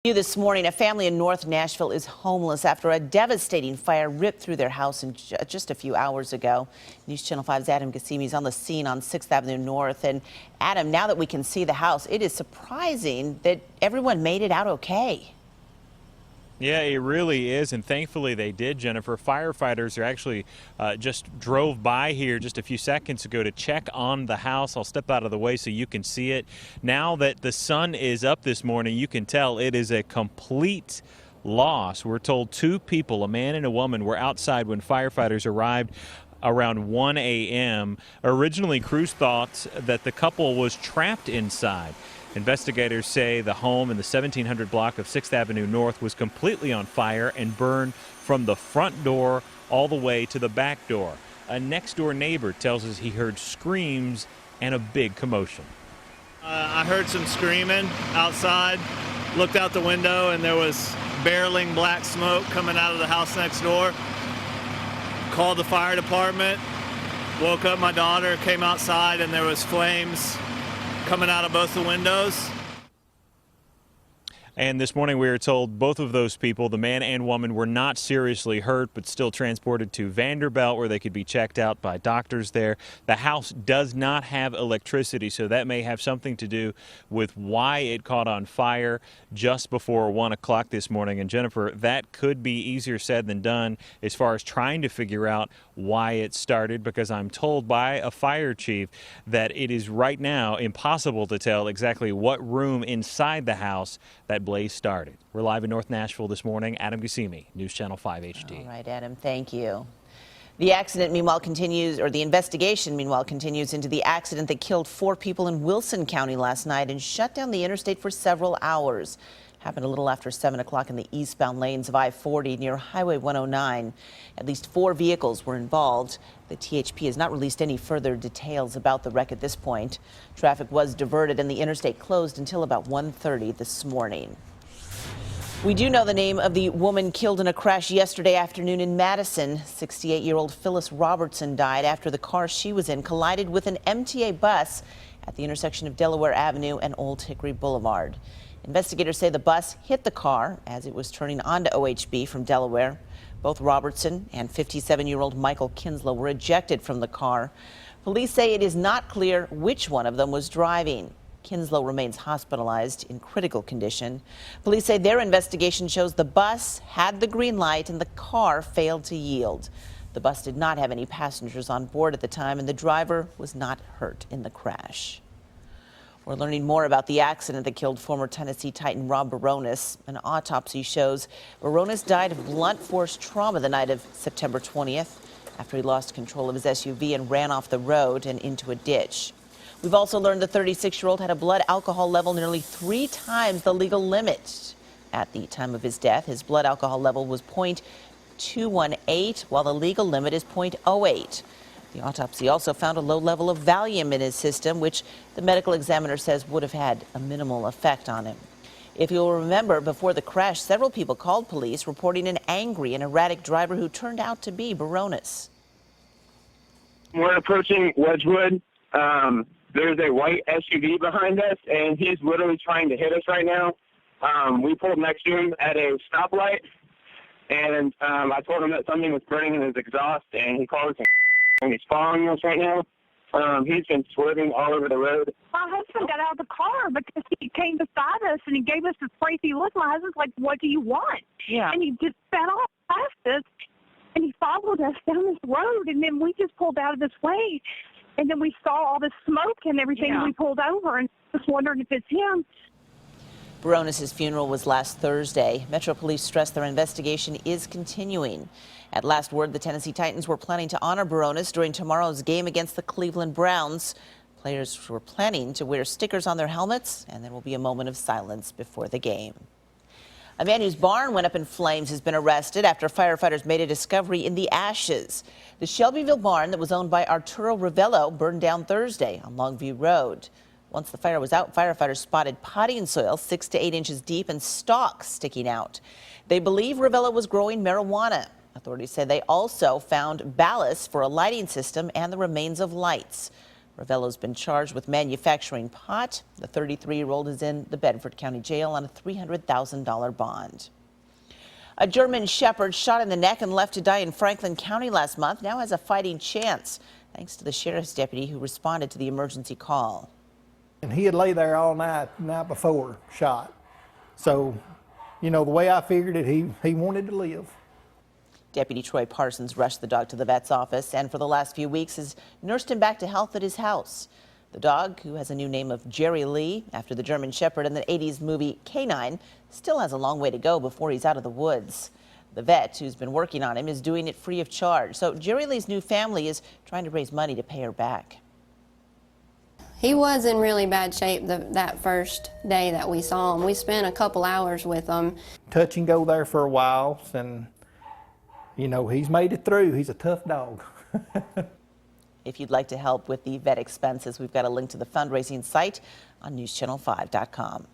This morning, a family in North Nashville is homeless after a devastating fire ripped through their house just a few hours ago. News Channel 5's Adam Gassimi is on the scene on 6th Avenue North. And Adam, now that we can see the house, it is surprising that everyone made it out okay. Yeah, it really is, and thankfully they did, Jennifer. Firefighters are actually just drove by here just a few seconds ago to check on the house. I'll step out of the way so you can see it. Now that the sun is up this morning, you can tell it is a complete loss. We're told two people, a man and a woman, were outside when firefighters arrived around 1 a.m. Originally, crews thought that the couple was trapped inside. Investigators say the home in the 1700 block of 6th Avenue North was completely on fire and burned from the front door all the way to the back door. A next-door neighbor tells us he heard screams and a big commotion. I heard some screaming outside, looked out the window, and there was barreling black smoke coming out of the house next door. Called the fire department, woke up my daughter, came outside, and there was flames coming out of both the windows. And this morning we were told both of those people, the man and woman, were not seriously hurt but still transported to Vanderbilt where they could be checked out by doctors there. The house does not have electricity, so that may have something to do with why it caught on fire just before 1 o'clock this morning. And Jennifer, that could be easier said than done as far as trying to figure out why it started, because I'm told by a fire chief that it is right now impossible to tell exactly what room inside the house that blaze started. We're live in North Nashville this morning. Adam Gassimi, News Channel 5 HD. All right, Adam, thank you. The accident, meanwhile, continues, or the investigation, meanwhile, continues into the accident that killed 4 people in Wilson County last night and shut down the interstate for several hours. Happened a little after 7 o'clock in the eastbound lanes of I-40 near Highway 109. At least 4 vehicles were involved. The THP has not released any further details about the wreck at this point. Traffic was diverted and the interstate closed until about 1:30 this morning. We do know the name of the woman killed in a crash yesterday afternoon in Madison. 68-year-old Phyllis Robertson died after the car she was in collided with an MTA bus at the intersection of Delaware Avenue and Old Hickory Boulevard. Investigators say the bus hit the car as it was turning onto OHB from Delaware. Both Robertson and 57-year-old Michael Kinslow were ejected from the car. Police say it is not clear which one of them was driving. Kinslow remains hospitalized in critical condition. Police say their investigation shows the bus had the green light and the car failed to yield. The bus did not have any passengers on board at the time, and the driver was not hurt in the crash. We're learning more about the accident that killed former Tennessee Titan Rob Barones. An autopsy shows Barones died of blunt force trauma the night of September 20th after he lost control of his SUV and ran off the road and into a ditch. We've also learned the 36-year-old had a blood alcohol level nearly 3 times the legal limit. At the time of his death, his blood alcohol level was .218, while the legal limit is .08. The autopsy also found a low level of Valium in his system, which the medical examiner says would have had a minimal effect on him. If you'll remember, before the crash, several people called police reporting an angry and erratic driver who turned out to be Barones. We're approaching Wedgwood. There's a white SUV behind us, and he's literally trying to hit us right now. We pulled next to him at a stoplight, and I told him that something was burning in his exhaust, and he called us, and he's following us right now. He's been swerving all over the road. My husband got out of the car because he came beside us, and he gave us this crazy look. My husband's like, "What do you want?" Yeah. And he just sped off past us, and he followed us down this road, and then we just pulled out of this way. And then we saw all this smoke and everything, and we pulled over and just wondering if it's him. Barones' funeral was last Thursday. Metro Police stressed their investigation is continuing. At last word, the Tennessee Titans were planning to honor Barones during tomorrow's game against the Cleveland Browns. Players were planning to wear stickers on their helmets, and there will be a moment of silence before the game. A man whose barn went up in flames has been arrested after firefighters made a discovery in the ashes. The Shelbyville barn that was owned by Arturo Ravello burned down Thursday on Longview Road. Once the fire was out, firefighters spotted potting soil 6 to 8 inches deep and stalks sticking out. They believe Ravello was growing marijuana. Authorities say they also found ballast for a lighting system and the remains of lights. Ravello's been charged with manufacturing pot. The 33-year-old is in the Bedford County Jail on a $300,000 bond. A German Shepherd shot in the neck and left to die in Franklin County last month now has a fighting chance, thanks to the sheriff's deputy who responded to the emergency call. And he had lay there all night, the night before, shot. So, you know, the way I figured it, he wanted to live. Deputy Troy Parsons rushed the dog to the vet's office and for the last few weeks has nursed him back to health at his house. The dog, who has a new name of Jerry Lee after the German Shepherd in the 80s movie K-9, still has a long way to go before he's out of the woods. The vet, who's been working on him, is doing it free of charge. So Jerry Lee's new family is trying to raise money to pay her back. He was in really bad shape that first day that we saw him. We spent a couple hours with him. Touch and go there for a while, and, you know, he's made it through. He's a tough dog. If you'd like to help with the vet expenses, we've got a link to the fundraising site on newschannel5.com.